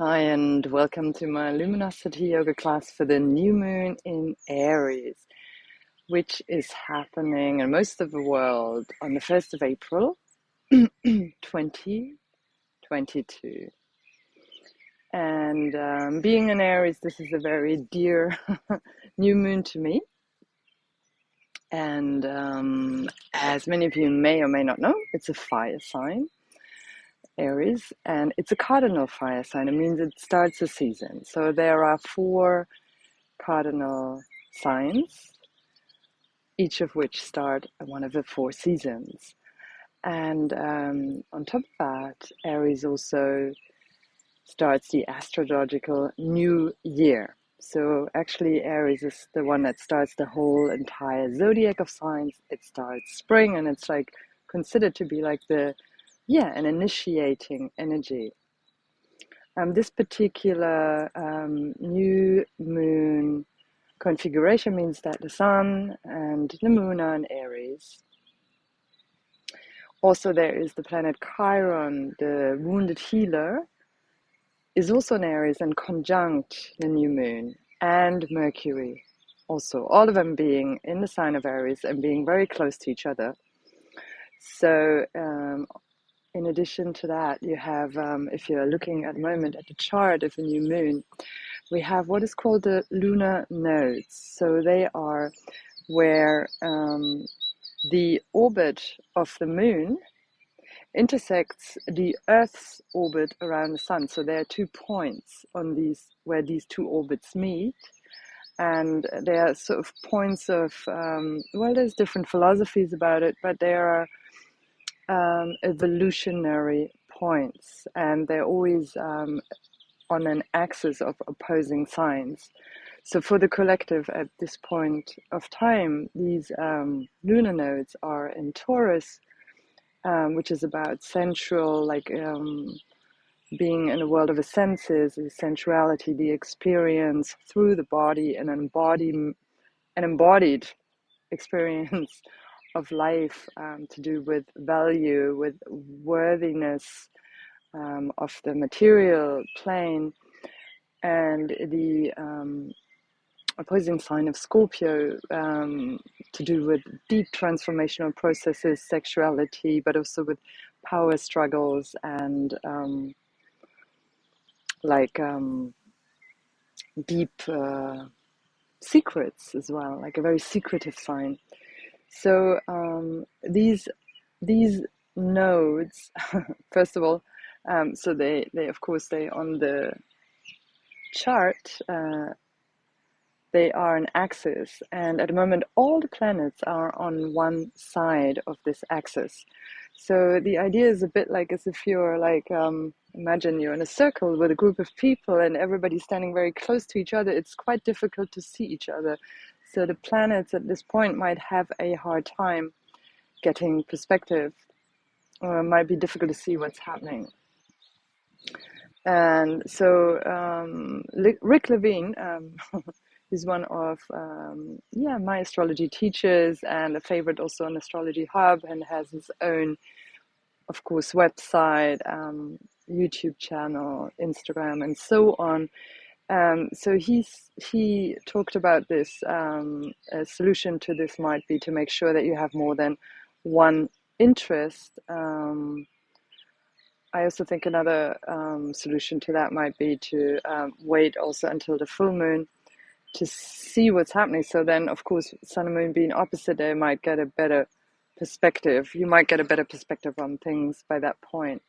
Hi, and welcome to my Luminosity yoga class for the new moon in Aries, which is happening in most of the world on the 1st of April, 2022. And being in Aries, this is a very dear new moon to me. And as many of you may or may not know, it's a fire sign. Aries, and it's a cardinal fire sign. It means it starts a season. So there are 4 cardinal signs, each of which start one of the 4 seasons. And on top of that, Aries also starts the astrological new year. So actually, Aries is the one that starts the whole entire zodiac of signs. It starts spring, and it's like considered to be like an initiating energy. This particular new moon configuration means that the sun and the moon are in Aries. Also, there is the planet Chiron, the wounded healer, is also in Aries and conjunct the new moon, and Mercury also, all of them being in the sign of Aries and being very close to each other. So in addition to that, you have, if you're looking at the moment at the chart of the new moon, we have what is called the Lunar Nodes. So they are where the orbit of the moon intersects the Earth's orbit around the sun. So there are 2 points on these where these 2 orbits meet, and they are sort of points of there's different philosophies about it, but there are evolutionary points, and they're always on an axis of opposing signs. So for the collective at this point of time, these lunar nodes are in Taurus, which is about sensual, being in a world of the senses, the sensuality, the experience through the body, and an embodied experience of life, to do with value, with worthiness of the material plane. And the opposing sign of Scorpio, to do with deep transformational processes, sexuality, but also with power struggles and deep secrets as well, like a very secretive sign. So these nodes, first of all, so they of course they on the chart. They are an axis, and at the moment all the planets are on one side of this axis. So the idea is a bit like as if you're imagine you're in a circle with a group of people and everybody's standing very close to each other. It's quite difficult to see each other. So the planets at this point might have a hard time getting perspective, or it might be difficult to see what's happening. And so Rick Levine, he's one of my astrology teachers and a favorite also on Astrology Hub, and has his own, of course, website, YouTube channel, Instagram, and so on. So he talked about this. A solution to this might be to make sure that you have more than one interest. I also think another solution to that might be to wait also until the full moon to see what's happening. So then, of course, sun and moon being opposite, they might get a better perspective. You might get a better perspective on things by that point.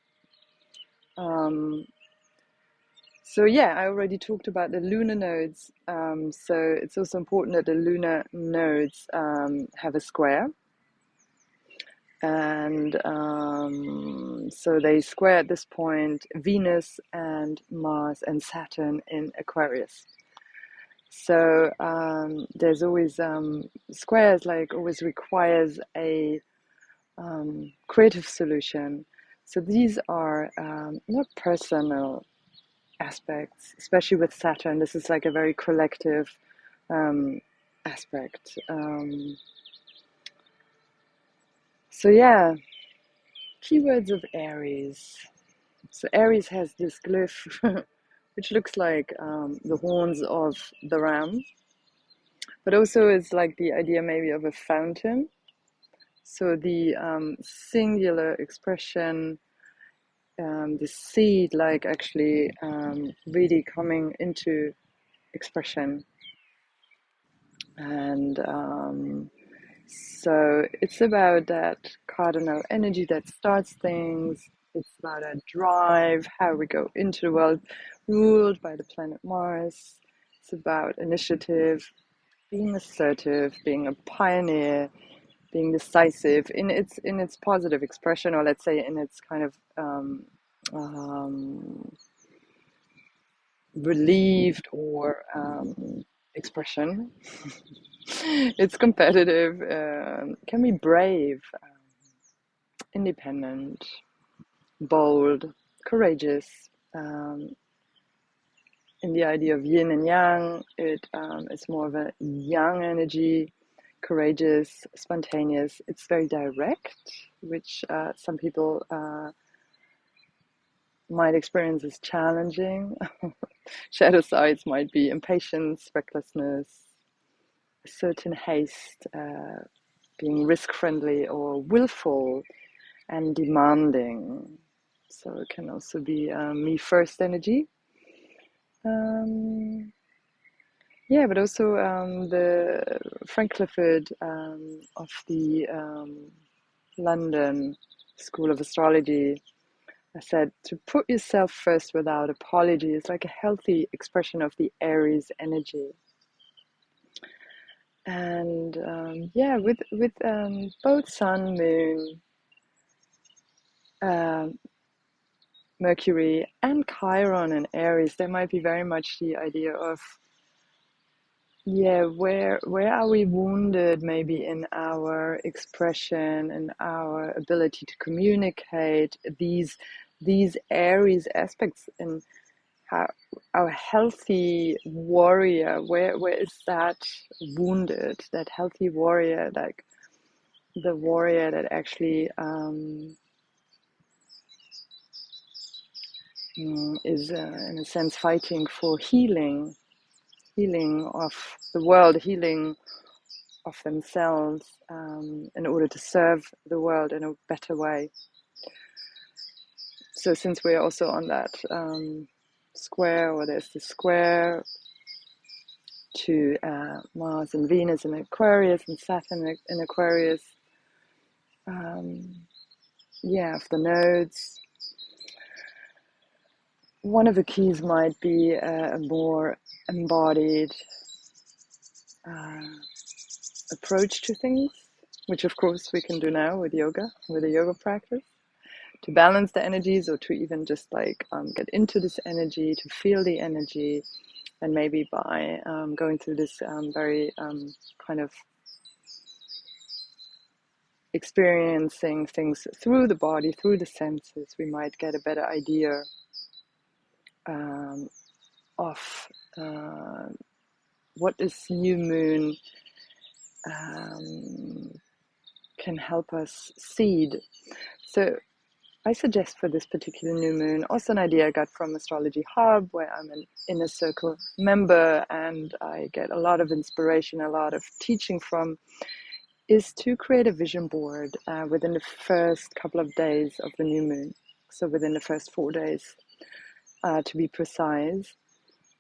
So yeah, I already talked about the lunar nodes. So it's also important that the lunar nodes have a square. And so they square at this point Venus and Mars and Saturn in Aquarius. So there's always squares, like always requires a creative solution. So these are not personal aspects, especially with Saturn. This is like a very collective aspect. So yeah, keywords of Aries. So Aries has this glyph which looks like the horns of the ram, but also it's like the idea maybe of a fountain. So the singular expression, the seed, like actually really coming into expression. And so it's about that cardinal energy that starts things. It's about a drive, how we go into the world, ruled by the planet Mars. It's about initiative, being assertive, being a pioneer, being decisive in its positive expression, or let's say in its kind of relieved or expression. It's competitive, can be brave, independent, bold, courageous. In the idea of yin and yang, it's more of a yang energy, courageous, spontaneous. It's very direct, which some people might experience as challenging. Shadow sides might be impatience, recklessness, a certain haste, being risk-friendly or willful and demanding. So it can also be me first energy. Yeah, but also the Frank Clifford of the London School of Astrology said to put yourself first without apology is like a healthy expression of the Aries energy. And yeah, with both Sun, Moon, Mercury, and Chiron and Aries, there might be very much the idea of, yeah, where are we wounded maybe in our expression and our ability to communicate these Aries aspects, and how our healthy warrior, where is that wounded, that healthy warrior, like the warrior that actually is in a sense fighting for healing of the world, healing of themselves, in order to serve the world in a better way. So since we're also on that square, or there's the square to Mars and Venus in Aquarius and Saturn in Aquarius, yeah, of the nodes, one of the keys might be a more embodied approach to things, which of course we can do now with yoga, with a yoga practice, to balance the energies, or to even just like get into this energy, to feel the energy, and maybe by going through this very kind of experiencing things through the body, through the senses, we might get a better idea of what this new moon can help us seed. So I suggest for this particular new moon, also an idea I got from Astrology Hub, where I'm an inner circle member and I get a lot of inspiration, a lot of teaching from, is to create a vision board within the first couple of days of the new moon. So within the first 4 days, to be precise,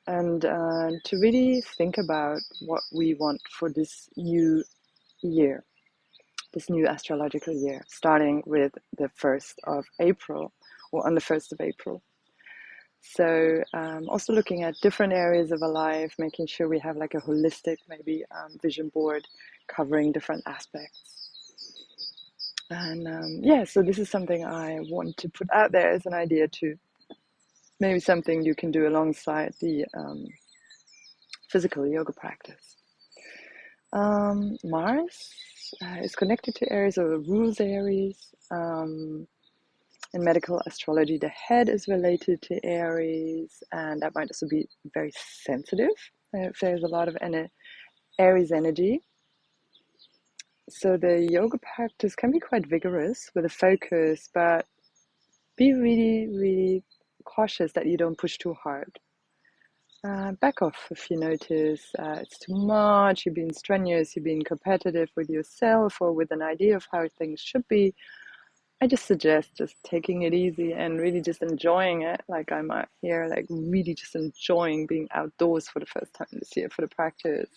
and to really think about what we want for this new year, this new astrological year, starting with the 1st of April, or on the 1st of April. So also looking at different areas of our life, making sure we have like a holistic maybe vision board covering different aspects. And yeah, so this is something I want to put out there as an idea too. Maybe something you can do alongside the physical yoga practice. Mars is connected to Aries, or rules Aries. In medical astrology, the head is related to Aries, and that might also be very sensitive if there's a lot of Aries energy. So the yoga practice can be quite vigorous with a focus, but be really, really cautious that you don't push too hard. back off if you notice it's too much, you've been strenuous, you've been competitive with yourself or with an idea of how things should be. I just suggest just taking it easy and really just enjoying it. Like I'm out here, like really just enjoying being outdoors for the first time this year for the practice.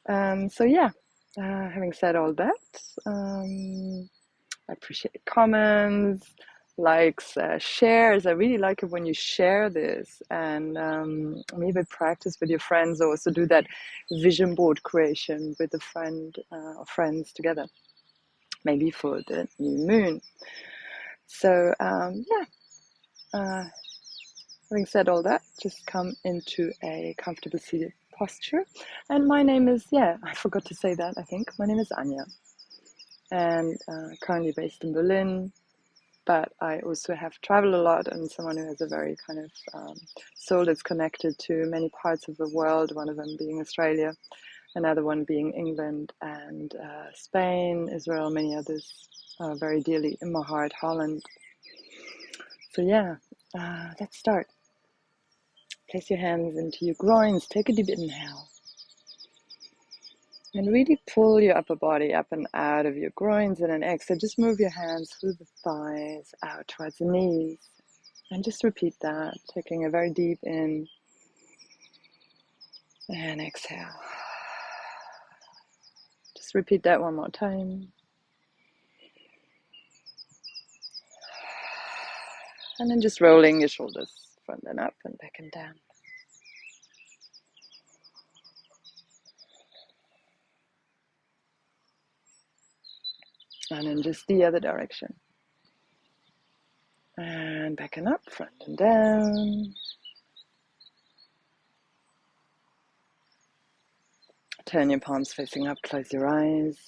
So yeah, having said all that, I appreciate comments, likes, shares. I really like it when you share this and maybe practice with your friends, or also do that vision board creation with a friend or friends together, maybe for the new moon. So yeah, having said all that, just come into a comfortable seated posture. And my name is, yeah, I forgot to say that, I think. My name is Anja, and currently based in Berlin. But I also have traveled a lot, and someone who has a very kind of soul that's connected to many parts of the world, one of them being Australia, another one being England and Spain, Israel, many others, very dearly in my heart, Holland. So yeah, let's start. Place your hands into your groins, take a deep inhale. And really pull your upper body up and out of your groins, and an exhale. Just move your hands through the thighs, out towards the knees. And just repeat that, taking a very deep in and exhale. Just repeat that one more time. And then just rolling your shoulders front and up and back and down. And then just the other direction. And back and up, front and down. Turn your palms facing up, close your eyes.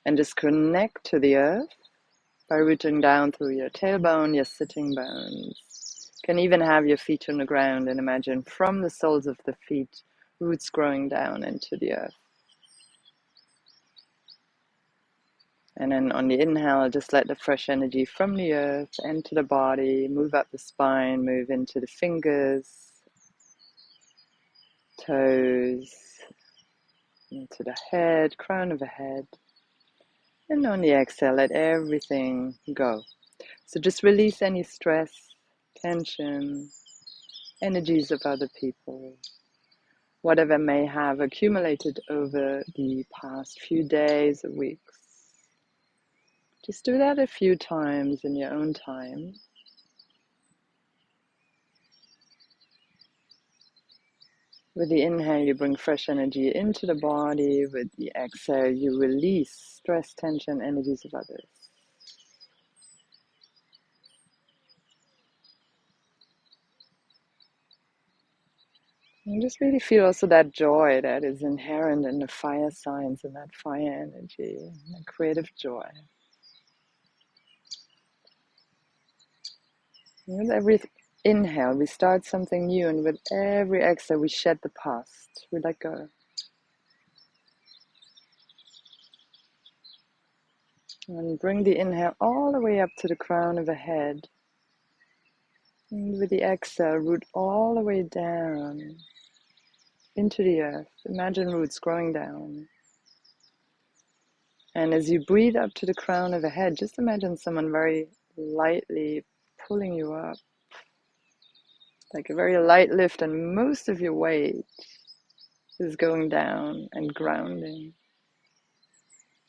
And just connect to the earth by rooting down through your tailbone, your sitting bones. You can even have your feet on the ground and imagine from the soles of the feet, roots growing down into the earth. And then on the inhale, just let the fresh energy from the earth enter the body, move up the spine, move into the fingers, toes, into the head, crown of the head. And on the exhale, let everything go. So just release any stress, tension, energies of other people, whatever may have accumulated over the past few days or weeks. Just do that a few times in your own time. With the inhale, you bring fresh energy into the body. With the exhale, you release stress, tension, energies of others. And just really feel also that joy that is inherent in the fire signs and that fire energy, that creative joy. And with every inhale, we start something new, and with every exhale, we shed the past. We let go. And bring the inhale all the way up to the crown of the head. And with the exhale, root all the way down into the earth. Imagine roots growing down. And as you breathe up to the crown of the head, just imagine someone very lightly pulling you up. Like a very light lift, and most of your weight is going down and grounding.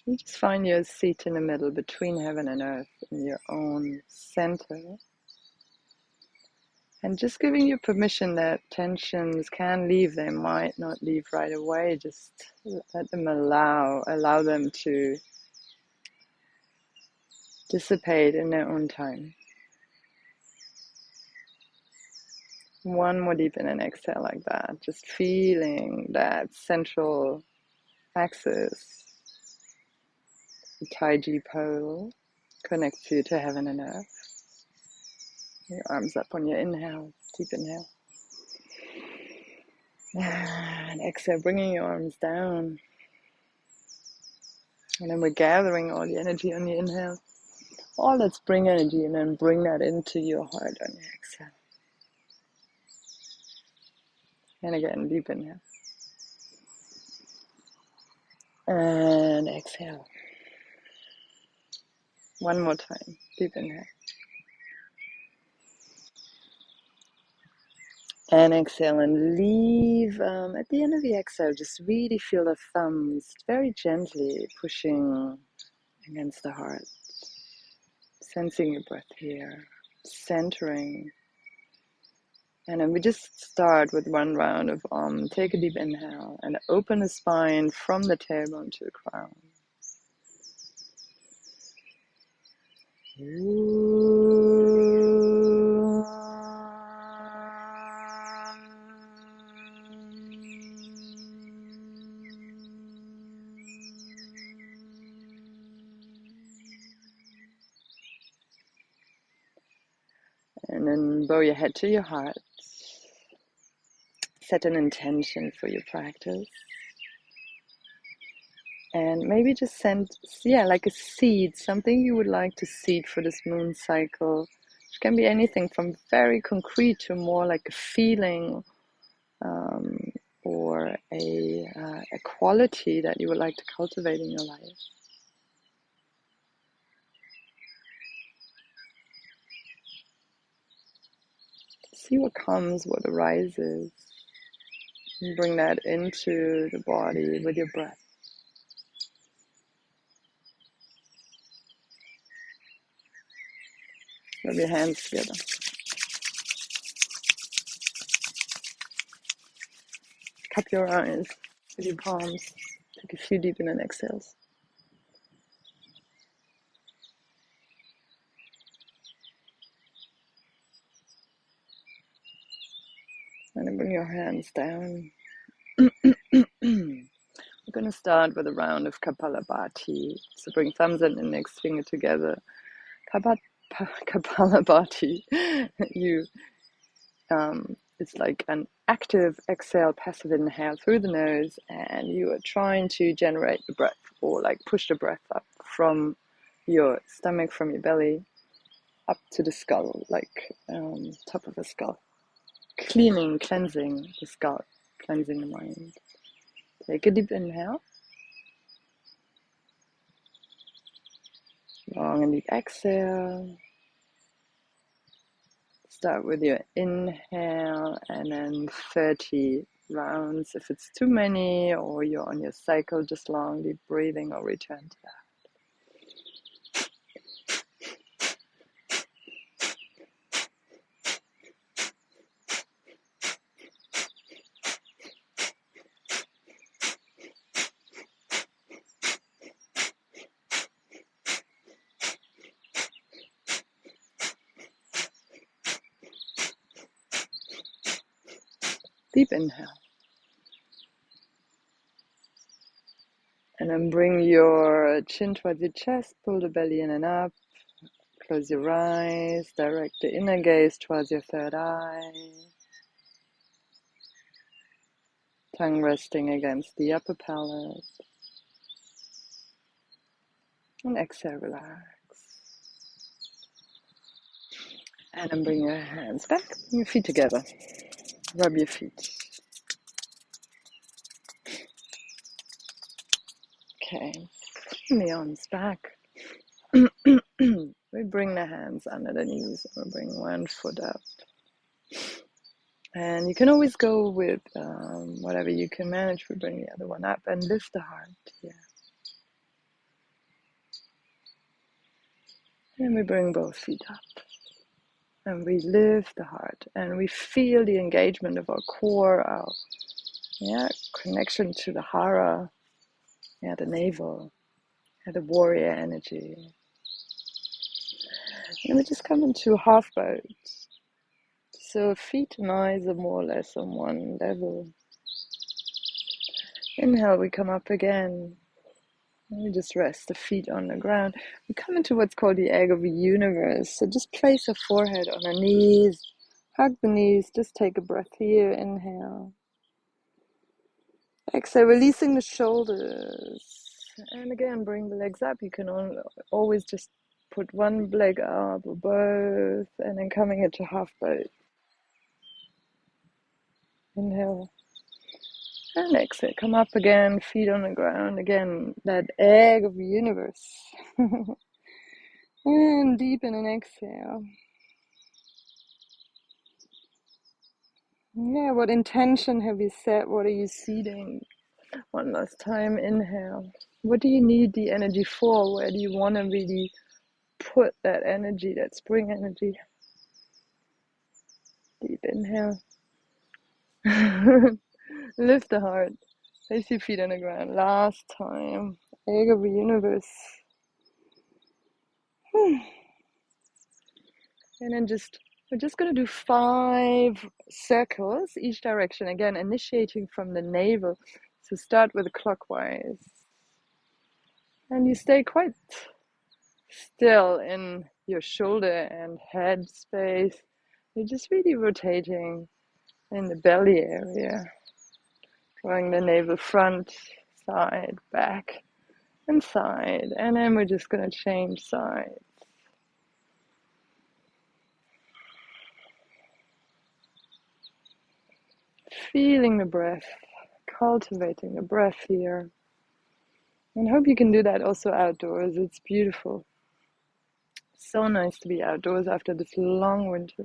You just find your seat in the middle between heaven and earth in your own center. And just giving you permission that tensions can leave. They might not leave right away. Just let them allow them to dissipate in their own time. One more deep in and exhale like that. Just feeling that central axis, the Taiji pole, connects you to heaven and earth. Your arms up on your inhale, deep inhale. And exhale, bringing your arms down. And then we're gathering all the energy on the inhale. Let's bring energy and then bring that into your heart on your exhale. And again, deep inhale. And exhale. One more time, deep inhale. And exhale, and leave, at the end of the exhale, just really feel the thumbs very gently pushing against the heart. Sensing your breath here, centering. And then we just start with one round of take a deep inhale and open the spine from the tailbone to the crown. And then bow your head to your heart. Set an intention for your practice. And maybe just send, like a seed, something you would like to seed for this moon cycle. Which can be anything from very concrete to more like a feeling, or a quality that you would like to cultivate in your life. See what comes, what arises, and bring that into the body with your breath. Rub your hands together. Cup your eyes with your palms. Take a few deep in and exhales. And then bring your hands down. We're going to start with a round of Kapalabhati. So bring thumbs and index finger together. Kapalabhati. It's like an active exhale, passive inhale through the nose, and you are trying to generate the breath, or like push the breath up from your stomach, from your belly, up to the skull, like top of the skull. Cleansing the skull, cleansing the mind. Take a deep inhale. Long and deep exhale. Start with your inhale and then 30 rounds. If it's too many or you're on your cycle, just long deep breathing or return to that. Deep inhale. And then bring your chin towards your chest, pull the belly in and up, close your eyes, direct the inner gaze towards your third eye. Tongue resting against the upper palate. And exhale, relax. And then bring your hands back, bring your feet together. Rub your feet. Okay, put the arms back. We bring the hands under the knees and we bring one foot up. And you can always go with whatever you can manage. We bring the other one up and lift the heart here. And we bring both feet up. And we lift the heart. And we feel the engagement of our core, our connection to the hara, the navel, the warrior energy. And we just come into half boat. So feet and eyes are more or less on one level. Inhale, we come up again. And we just rest the feet on the ground. We come into what's called the egg of the universe. So just place a forehead on the knees. Hug the knees. Just take a breath here. Inhale. Exhale, releasing the shoulders. And again, bring the legs up. You can always just put one leg up or both. And then coming into half boat. Inhale and exhale. Come up again, feet on the ground. Again, that egg of the universe. And deepen and exhale. Yeah, what intention have you set? What are you seeding? One last time, inhale. What do you need the energy for? Where do you want to really put that energy, that spring energy? Deep inhale. Lift the heart. Place your feet on the ground. Last time. Egg of the universe. And then we're just going to do 5 circles each direction. Again, initiating from the navel. So start with clockwise. And you stay quite still in your shoulder and head space. You're just really rotating in the belly area. Drawing the navel front, side, back, and side. And then we're just going to change sides. Feeling the breath, cultivating the breath here. And hope you can do that also outdoors. It's beautiful. So nice to be outdoors after this long winter.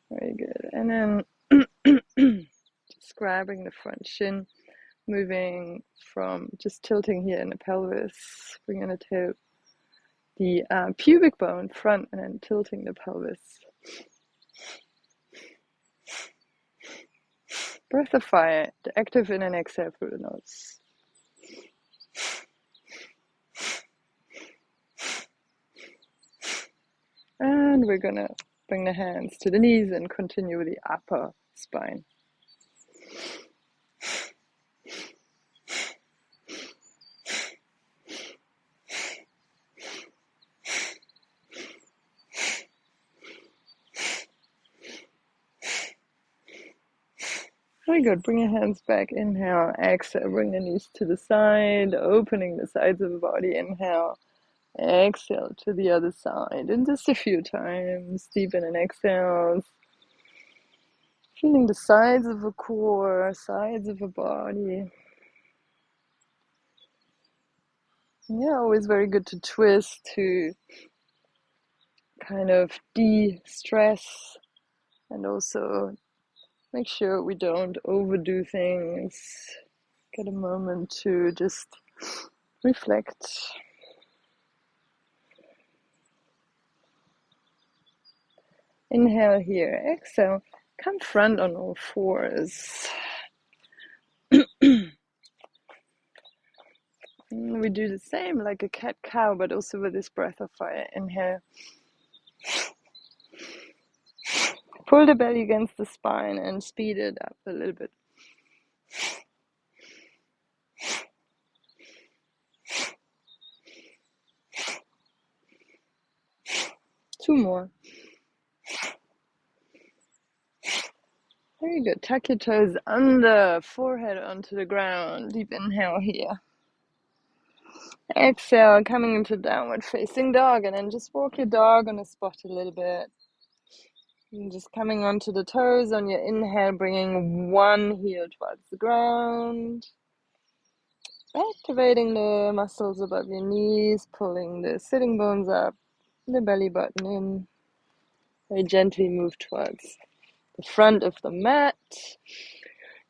Very good. And then just grabbing the front shin, moving from just tilting here in the pelvis, bringing the toe, the pubic bone front, and then tilting the pelvis. Breath of fire, the active in and exhale through the nose. And we're gonna bring the hands to the knees and continue with the upper spine. Very good. Bring your hands back. Inhale, exhale. Bring the knees to the side, opening the sides of the body. Inhale, exhale to the other side. And just a few times. Deepen and exhales. Feeling the sides of the core, sides of the body. Yeah, always very good to twist, to kind of de-stress, and also make sure we don't overdo things. Get a moment to just reflect. Inhale here, exhale, come front on all fours. We do the same like a cat-cow, but also with this breath of fire. Inhale. Pull the belly against the spine and speed it up a little bit. Two more. Very good. Tuck your toes under, forehead onto the ground. Deep inhale here. Exhale, coming into downward facing dog, and then just walk your dog on the spot a little bit. And just coming onto the toes on your inhale, bringing one heel towards the ground. Activating the muscles above your knees, pulling the sitting bones up, the belly button in. Very gently move towards the front of the mat.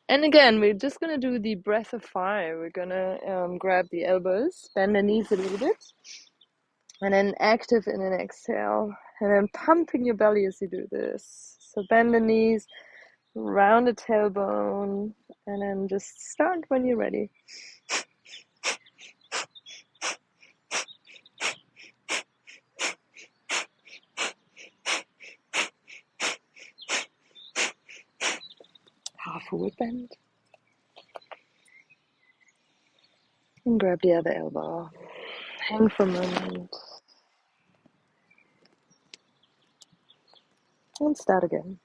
And again, we're just going to do the breath of fire. We're going to grab the elbows, bend the knees a little bit, and then active in an exhale, and then pumping your belly as you do this. So bend the knees, round the tailbone, and then just start when you're ready. Half forward bend. And grab the other elbow. Hang for a moment. And start again.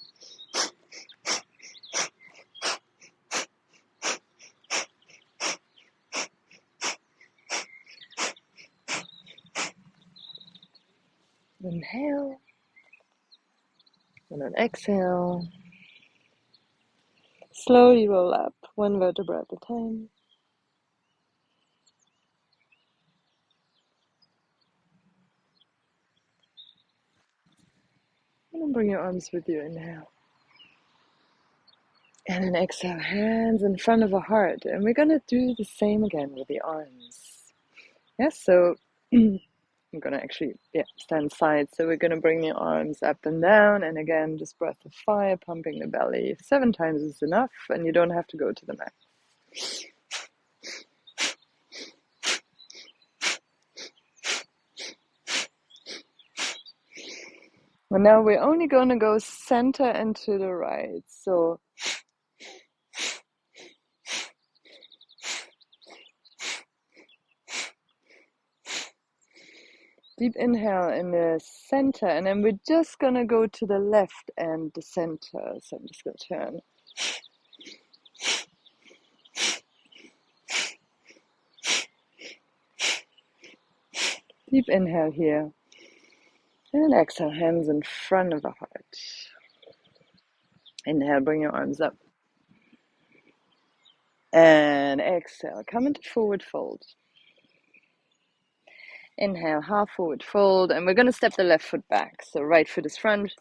Inhale. And then exhale. Slowly roll up, one vertebra at a time. And bring your arms with you, inhale. And then exhale, hands in front of a heart. And we're going to do the same again with the arms. Yes, so I'm going to actually stand side. So we're going to bring the arms up and down. And again, just breath of fire, pumping the belly. 7 times is enough, and you don't have to go to the max. And now we're only going to go center and to the right. So deep inhale in the center, and then we're just going to go to the left and the center. So I'm just going to turn. Deep inhale here. And exhale, hands in front of the heart. Inhale, bring your arms up. And exhale, come into forward fold. Inhale, half forward fold. And we're going to step the left foot back. So right foot is front,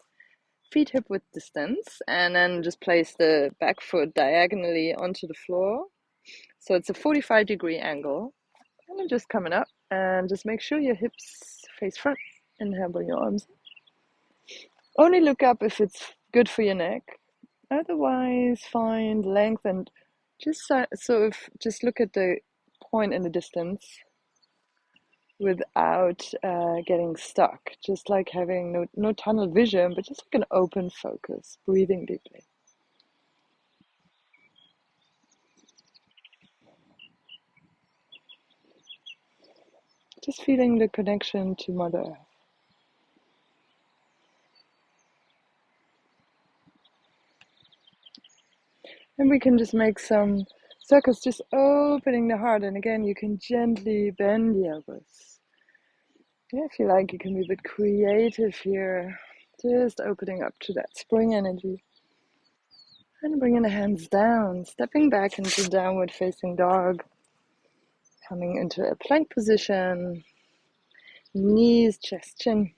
feet hip width distance. And then just place the back foot diagonally onto the floor. So it's a 45-degree angle. And then just coming up. And just make sure your hips face front. Inhale, bring your arms up. Only look up if it's good for your neck. Otherwise, find length and just just look at the point in the distance without getting stuck. Just like having no tunnel vision, but just like an open focus, breathing deeply. Just feeling the connection to Mother Earth. And we can just make some circles, just opening the heart. And again, you can gently bend the elbows. Yeah, if you like, you can be a bit creative here. Just opening up to that spring energy. And bringing the hands down, stepping back into downward facing dog. Coming into a plank position. Knees, chest, chin.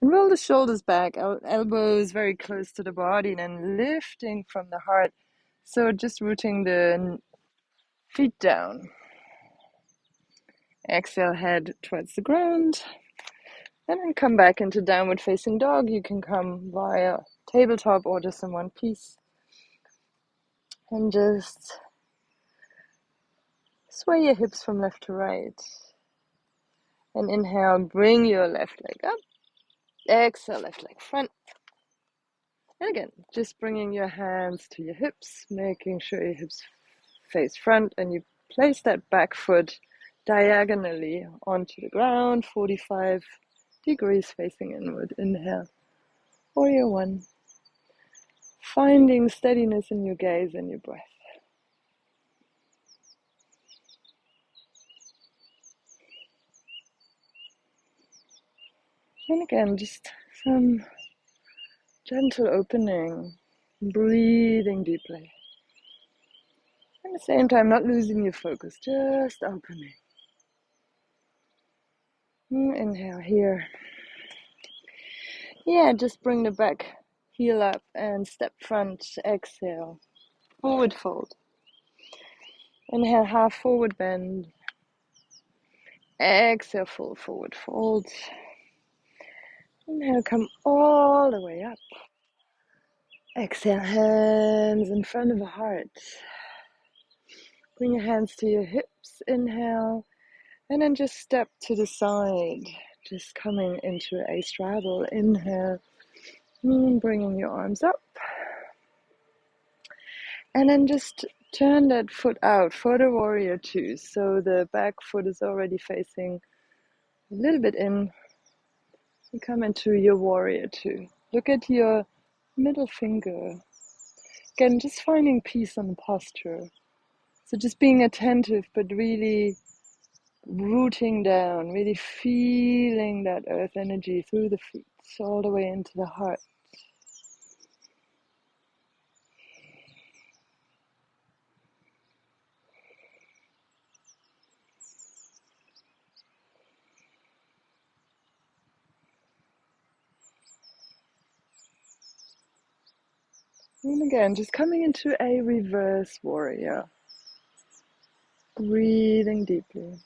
And roll the shoulders back, elbows very close to the body, and then lifting from the heart. So just rooting the feet down. Exhale, head towards the ground. And then come back into downward facing dog. You can come via tabletop or just in one piece. And just sway your hips from left to right. And inhale, bring your left leg up. Exhale, left leg front. And again, just bringing your hands to your hips, making sure your hips face front, and you place that back foot diagonally onto the ground, 45 degrees facing inward. Inhale, warrior one. Finding steadiness in your gaze and your breath. And again, just some gentle opening, breathing deeply. At the same time, not losing your focus, just opening. Inhale here. Yeah, just bring the back heel up and step front. Exhale, forward fold. Inhale, half forward bend. Exhale, full forward fold. Inhale, come all the way up. Exhale, hands in front of the heart. Bring your hands to your hips. Inhale, and then just step to the side. Just coming into a straddle. Inhale, bringing your arms up. And then just turn that foot out for the warrior two. So the back foot is already facing a little bit in. You come into your warrior two. Look at your middle finger. Again, just finding peace on the posture. So just being attentive, but really rooting down, really feeling that earth energy through the feet, all the way into the heart. And again, just coming into a reverse warrior. Breathing deeply.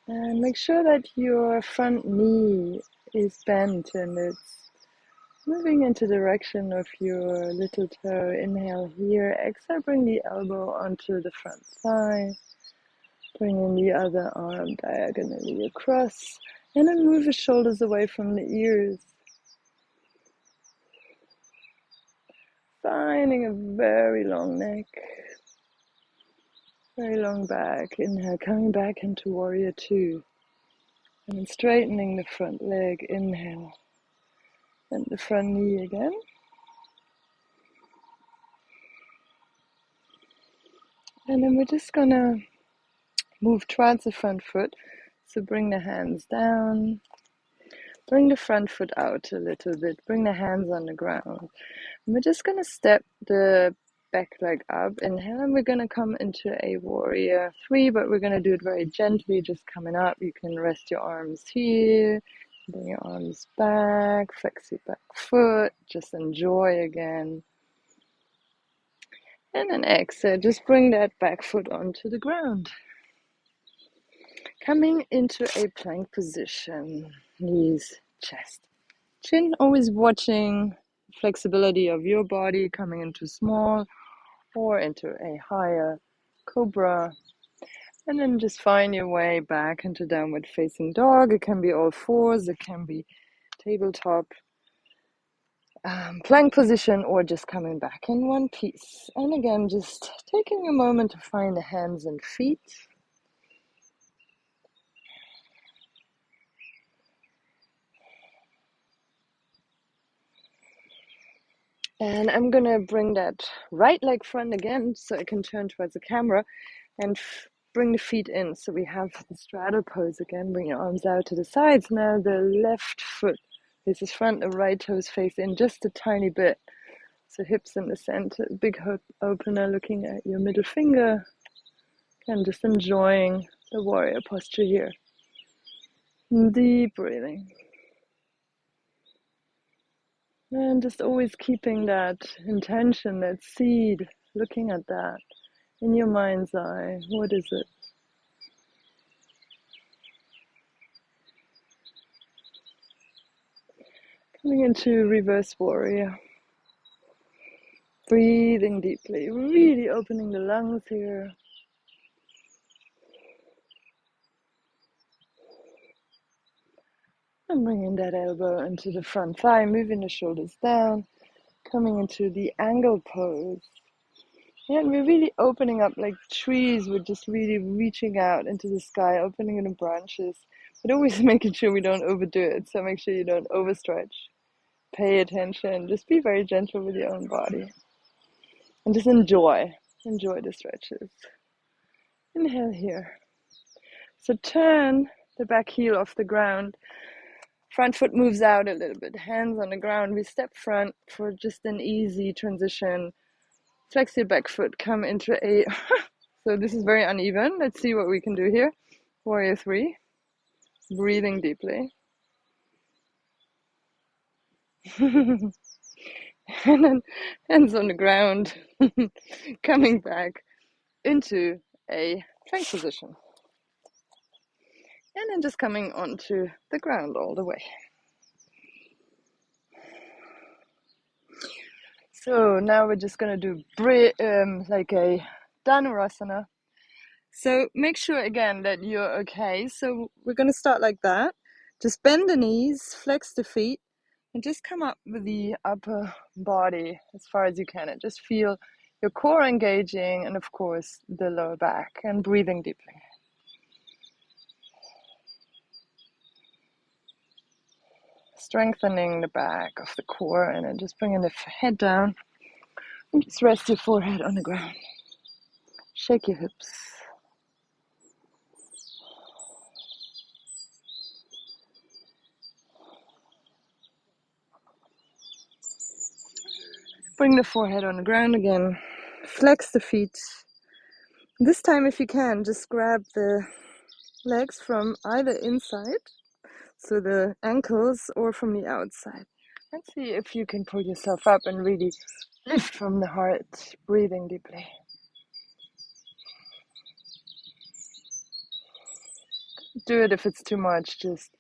And make sure that your front knee is bent and it's moving into the direction of your little toe. Inhale here. Exhale, bring the elbow onto the front thigh. Bringing the other arm diagonally across. And then move the shoulders away from the ears. Finding a very long neck. Very long back. Inhale, coming back into warrior two. And then straightening the front leg. Inhale. And the front knee again. And then we're just gonna move towards the front foot. So bring the hands down. Bring the front foot out a little bit. Bring the hands on the ground. And we're just gonna step the back leg up. Inhale, and we're gonna come into a warrior three, but we're gonna do it very gently, just coming up. You can rest your arms here. Bring your arms back. Flex your back foot. Just enjoy again. And then exhale, just bring that back foot onto the ground. Coming into a plank position, knees, chest, chin, always watching flexibility of your body, coming into small or into a higher cobra. And then just find your way back into downward facing dog. It can be all fours, it can be tabletop, plank position, or just coming back in one piece. And again, just taking a moment to find the hands and feet. And I'm gonna bring that right leg front again so I can turn towards the camera and bring the feet in. So we have the straddle pose again. Bring your arms out to the sides. Now the left foot faces front, the right toes face in just a tiny bit. So hips in the center, big hip opener, looking at your middle finger. And just enjoying the warrior posture here. Deep breathing. And just always keeping that intention, that seed, looking at that in your mind's eye. What is it? Coming into reverse warrior. Breathing deeply, really opening the lungs here. And bringing that elbow into the front thigh, moving the shoulders down. Coming into the angle pose. And we're really opening up like trees. We're just really reaching out into the sky, opening the branches, but always making sure we don't overdo it. So make sure you don't overstretch. Pay attention. Just be very gentle with your own body. And just enjoy the stretches. Inhale here. So turn the back heel off the ground. Front foot moves out a little bit. Hands on the ground. We step front for just an easy transition. Flex your back foot, come into a, so this is very uneven. Let's see what we can do here. Warrior three, breathing deeply. And then hands on the ground, coming back into a plank position. And then just coming onto the ground all the way. So now we're just gonna do like a Dhanurasana. So make sure again that you're okay. So we're gonna start like that. Just bend the knees, flex the feet, and just come up with the upper body as far as you can. And just feel your core engaging and of course the lower back, and breathing deeply. Strengthening the back of the core, and then just bringing the head down and just rest your forehead on the ground. Shake your hips. Bring the forehead on the ground again. Flex the feet. This time, if you can, just grab the legs from either inside, so the ankles, or from the outside. And see if you can pull yourself up and really lift from the heart, breathing deeply. Do it if it's too much, just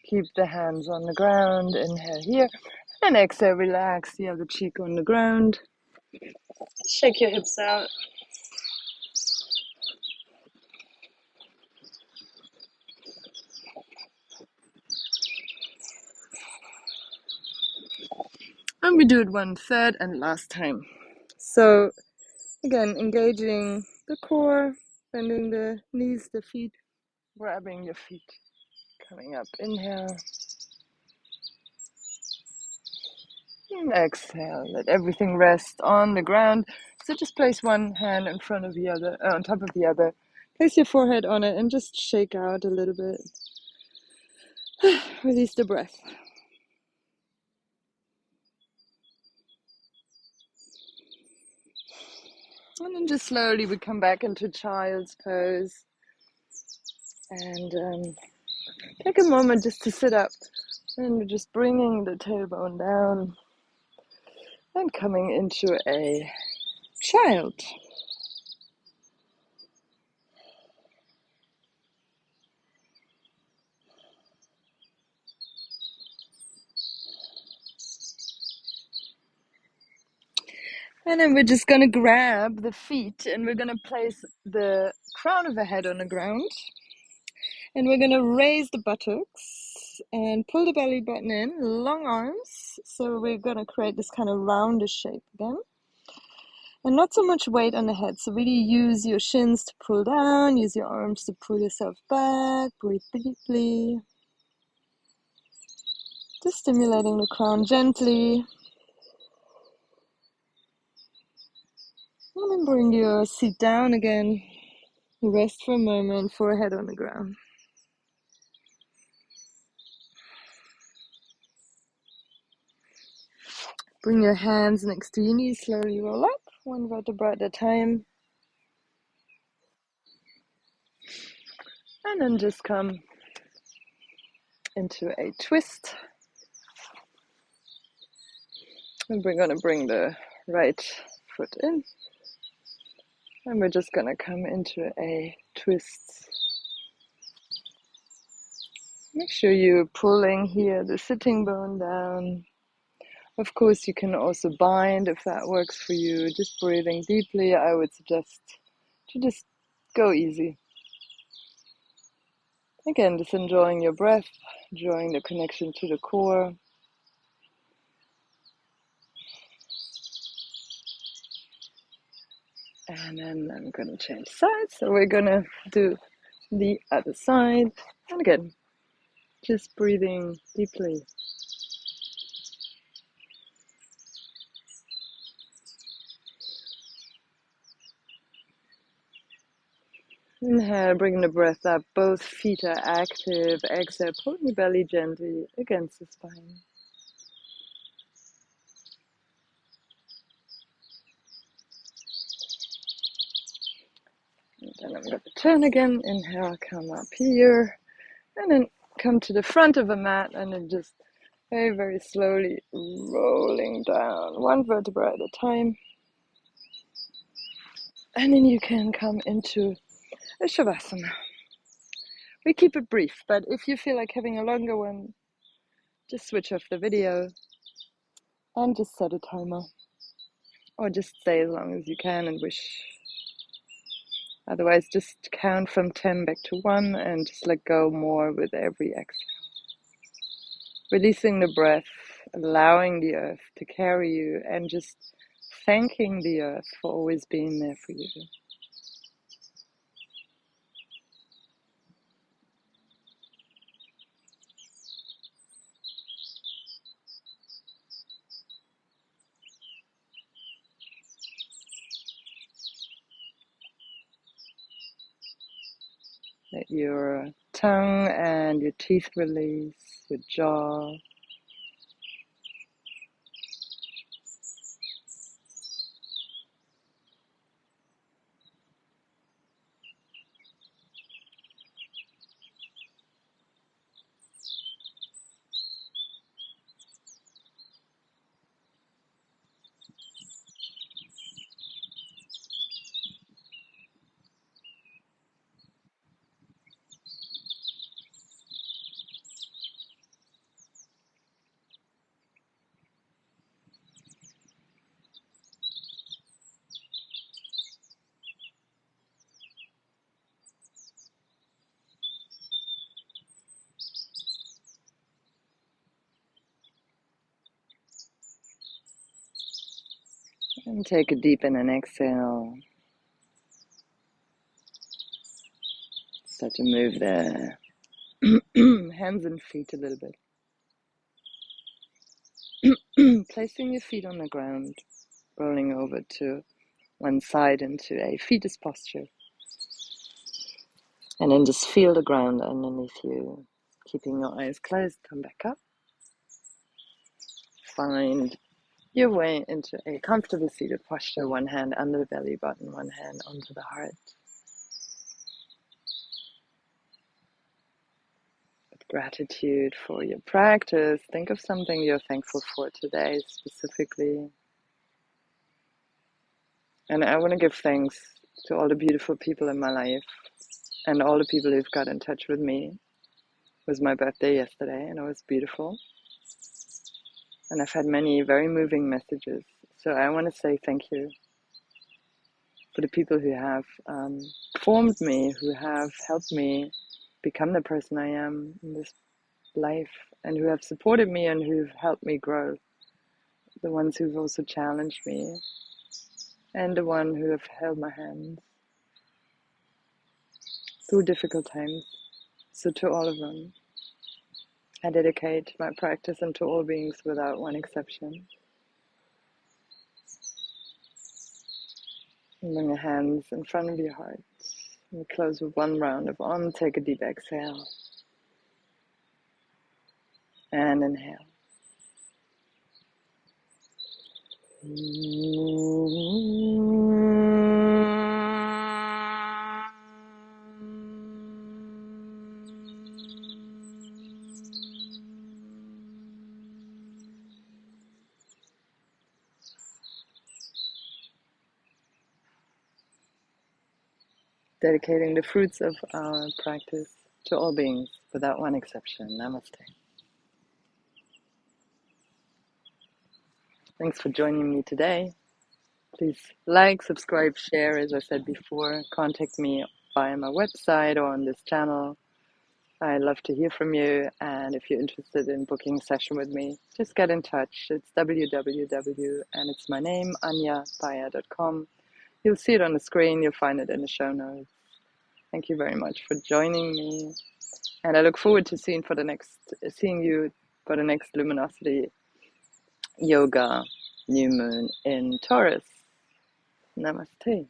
keep the hands on the ground. Inhale here, and exhale, relax the other cheek on the ground. Shake your hips out. And we do it 1/3 and last time. So again, engaging the core, bending the knees, the feet, grabbing your feet, coming up. Inhale. And exhale. Let everything rest on the ground. So just place one hand in front of the other, on top of the other. Place your forehead on it and just shake out a little bit. Release the breath. And then just slowly we come back into child's pose. And take a moment just to sit up. And we're just bringing the tailbone down. And coming into a child. And then we're just going to grab the feet and we're going to place the crown of the head on the ground. And we're going to raise the buttocks and pull the belly button in, long arms. So we're going to create this kind of roundish shape again. And not so much weight on the head. So really use your shins to pull down, use your arms to pull yourself back, breathe deeply. Just stimulating the crown gently. And then bring your seat down again. Rest for a moment, forehead on the ground. Bring your hands next to your knees, slowly roll up, one vertebra at a time. And then just come into a twist. And we're going to bring the right foot in. And we're just going to come into a twist. Make sure you're pulling here the sitting bone down. Of course, you can also bind if that works for you. Just breathing deeply, I would suggest to just go easy. Again, just enjoying your breath, enjoying the connection to the core. And then I'm going to change sides. So we're going to do the other side. And again, just breathing deeply. Inhale, bring the breath up. Both feet are active. Exhale, pull your belly gently against the spine. And then I'm going to turn again. Inhale, come up here. And then come to the front of the mat and then just very, very slowly rolling down, one vertebra at a time. And then you can come into a Shavasana. We keep it brief, but if you feel like having a longer one, just switch off the video and just set a timer. Or just stay as long as you can and wish. Otherwise, just count from 10 back to 1 and just let go more with every exhale. Releasing the breath, allowing the earth to carry you, and just thanking the earth for always being there for you. Let your tongue and your teeth release, your jaw. And take a deep in and exhale. Start to move the hands and feet a little bit. Placing your feet on the ground, rolling over to one side into a fetus posture. And then just feel the ground underneath you. Keeping your eyes closed, come back up. Find your way into a comfortable seated posture, one hand under the belly button, one hand onto the heart. With gratitude for your practice, think of something you're thankful for today specifically. And I want to give thanks to all the beautiful people in my life and all the people who've got in touch with me. It was my birthday yesterday and it was beautiful. And I've had many very moving messages. So I want to say thank you for the people who have formed me, who have helped me become the person I am in this life, and who have supported me and who've helped me grow. The ones who've also challenged me, and the one who have held my hands through difficult times. So to all of them, I dedicate my practice and to all beings without one exception. And bring your hands in front of your heart. And close with one round of Om. Take a deep exhale. And inhale. Dedicating the fruits of our practice to all beings, without one exception. Namaste. Thanks for joining me today. Please like, subscribe, share, as I said before. Contact me via my website or on this channel. I love to hear from you, and if you're interested in booking a session with me, just get in touch. It's www, and it's my name, anyapaya.com. You'll see it on the screen, you'll find it in the show notes. Thank you very much for joining me, and I look forward to seeing you for the next Luminosity Yoga New Moon in Taurus. Namaste.